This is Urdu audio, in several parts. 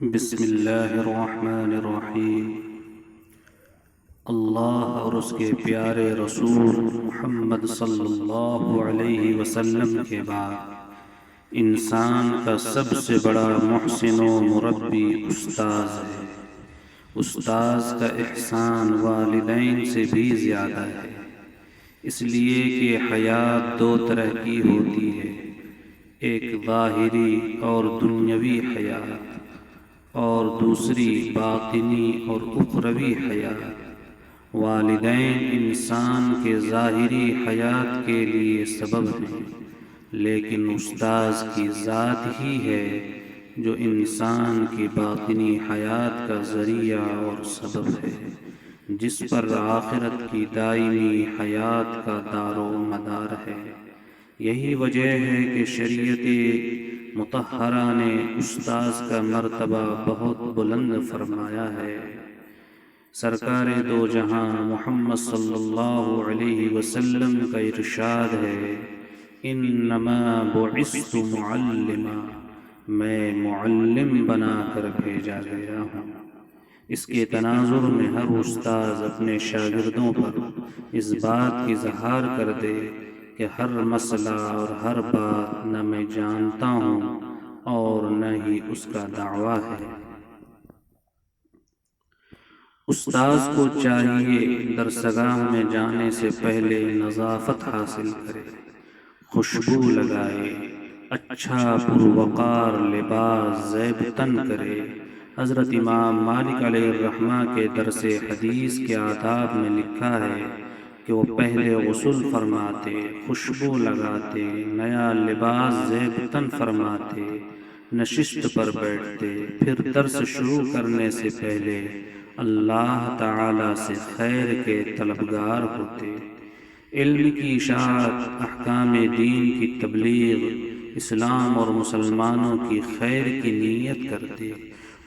بسم اللہ الرحمن الرحیم۔ اللہ اور اس کے پیارے رسول محمد صلی اللہ علیہ وسلم کے بعد انسان کا سب سے بڑا محسن و مربی استاذ ہے۔ استاذ کا احسان والدین سے بھی زیادہ ہے، اس لیے کہ حیات دو طرح کی ہوتی ہے، ایک ظاہری اور دنیاوی حیات، اور دوسری باطنی اور اخروی حیات۔ والدین انسان کے ظاہری حیات کے لیے سبب ہیں، لیکن استاذ کی ذات ہی ہے جو انسان کی باطنی حیات کا ذریعہ اور سبب ہے، جس پر آخرت کی دائمی حیات کا دار و مدار ہے۔ یہی وجہ ہے کہ شریعت مطہرہ نے استاذ کا مرتبہ بہت بلند فرمایا ہے۔ سرکار دو جہاں محمد صلی اللہ علیہ وسلم کا ارشاد ہے، انما بعثت معلما، میں معلم بنا کر بھیجا گیا ہوں۔ اس کے تناظر میں ہر استاذ اپنے شاگردوں پر اس بات کی اظہار کر دے کہ ہر مسئلہ اور ہر بات نہ میں جانتا ہوں اور نہ ہی اس کا دعویٰ ہے۔ استاذ کو چاہیے درسگاہ میں جانے سے پہلے نظافت حاصل کرے، خوشبو لگائے، اچھا پروقار لباس زیب تن کرے۔ حضرت امام مالک علیہ الرحمہ کے درس حدیث کے آداب میں لکھا ہے کہ وہ پہلے غسل فرماتے، خوشبو لگاتے، نیا لباس زیب تن فرماتے، نشست پر بیٹھتے، پھر درس شروع کرنے سے پہلے اللہ تعالی سے خیر کے طلبگار ہوتے، علم کی اشاعت، احکام دین کی تبلیغ، اسلام اور مسلمانوں کی خیر کی نیت کرتے۔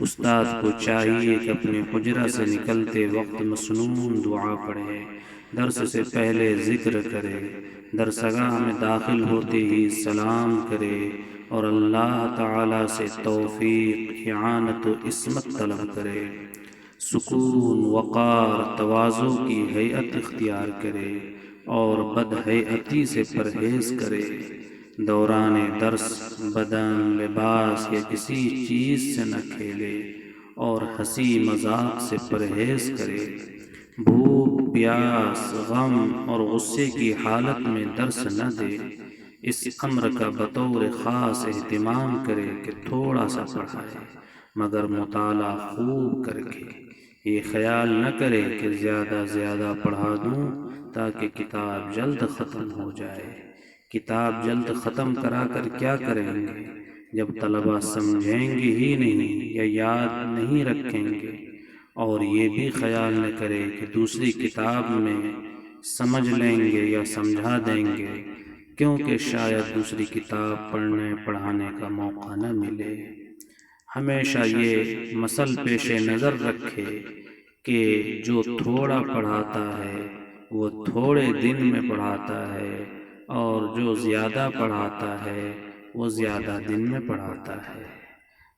استاد کو چاہیے کہ اپنے حجرہ سے نکلتے وقت مسنون دعا پڑھے، درس سے پہلے ذکر کرے، درسگاہ میں داخل ہوتے ہی سلام کرے اور اللہ تعالی سے توفیق، اعانت و عصمت طلب کرے، سکون، وقار، تواضع کی ہیئت اختیار کرے اور بدہیئتی سے پرہیز کرے۔ دوران درس بدن، لباس یا کسی چیز سے نہ کھیلے اور ہنسی مذاق سے پرہیز کرے۔ بھوک، پیاس، غم اور غصے کی حالت میں درس نہ دے۔ اس امر کا بطور خاص اہتمام کرے کہ تھوڑا سا پڑھائے مگر مطالعہ خوب کر کے۔ یہ خیال نہ کرے کہ زیادہ پڑھا دوں تاکہ کتاب جلد ختم ہو جائے۔ کتاب جلد ختم کرا کر کیا کریں گے جب طلبہ سمجھیں گے ہی نہیں یا یاد نہیں رکھیں گے؟ اور یہ بھی خیال نہ کرے کہ دوسری کتاب میں سمجھ لیں گے یا سمجھا دیں گے، کیونکہ شاید دوسری کتاب پڑھنے پڑھانے کا موقع نہ ملے۔ ہمیشہ یہ مسئلہ پیش نظر رکھے کہ جو تھوڑا پڑھاتا ہے وہ تھوڑے دن میں پڑھاتا ہے، اور جو زیادہ پڑھاتا ہے وہ زیادہ دن میں پڑھاتا ہے۔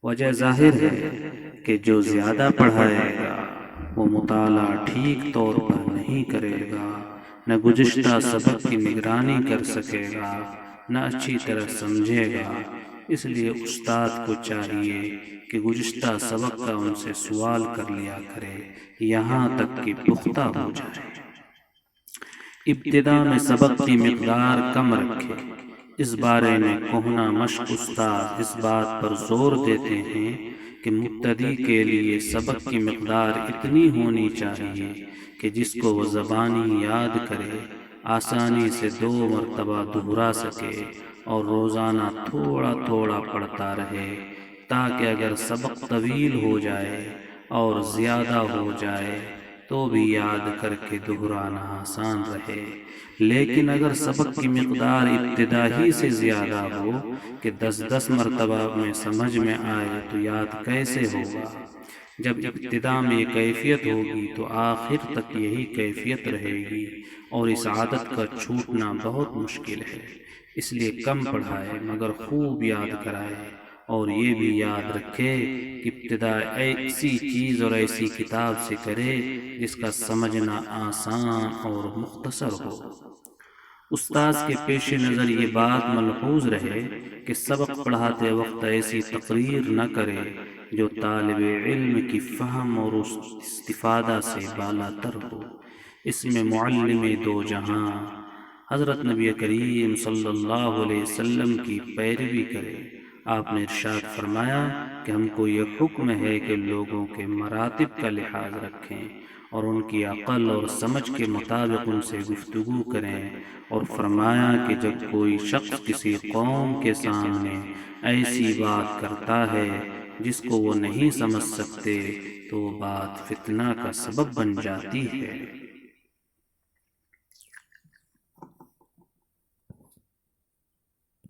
وجہ ظاہر ہے کہ جو زیادہ پڑھائے گا وہ مطالعہ ٹھیک طور پر نہیں کرے گا، نہ گزشتہ سبق کی نگرانی کر سکے گا، نہ اچھی طرح سمجھے گا۔ اس لیے استاد کو چاہیے کہ گزشتہ سبق کا ان سے سوال کر لیا کرے یہاں تک کہ پختہ ہو جائے۔ ابتدا میں سبق کی مقدار کم رکھے۔ اس بارے میں کہنا مشق استاد اس بات پر زور دیتے ہیں کہ مبتدی کے لیے سبق کی مقدار اتنی ہونی چاہیے کہ جس کو وہ زبانی یاد کرے، آسانی سے 2 مرتبہ دہرا سکے اور روزانہ تھوڑا تھوڑا پڑھتا رہے، تاکہ اگر سبق طویل ہو جائے اور زیادہ ہو جائے تو بھی یاد کر کے دہرانا آسان رہے۔ لیکن اگر سبق کی مقدار ابتدا ہی سے زیادہ ہو کہ 10 مرتبہ میں سمجھ میں آئے تو یاد کیسے ہوگا؟ جب ابتدا میں یہ کیفیت ہوگی تو آخر تک یہی کیفیت رہے گی اور اس عادت کا چھوٹنا بہت مشکل ہے۔ اس لیے کم پڑھائے مگر خوب یاد کرائے اور یہ بھی یاد رکھے کہ ابتدا ایسی چیز اور ایسی کتاب سے کرے جس کا سمجھنا آسان اور مختصر ہو۔ استاذ کے پیش نظر یہ بات ملحوظ رہے کہ سبق پڑھاتے وقت ایسی تقریر نہ کرے جو طالب علم کی فہم اور استفادہ سے بالا تر ہو۔ اس میں معلم دو جہاں حضرت نبی کریم صلی اللہ علیہ وسلم کی پیروی کرے۔ آپ نے ارشاد فرمایا کہ ہم کو یہ حکم ہے کہ لوگوں کے مراتب کا لحاظ رکھیں اور ان کی عقل اور سمجھ کے مطابق ان سے گفتگو کریں، اور فرمایا کہ جب کوئی شخص کسی قوم کے سامنے ایسی بات کرتا ہے جس کو وہ نہیں سمجھ سکتے تو وہ بات فتنہ کا سبب بن جاتی ہے۔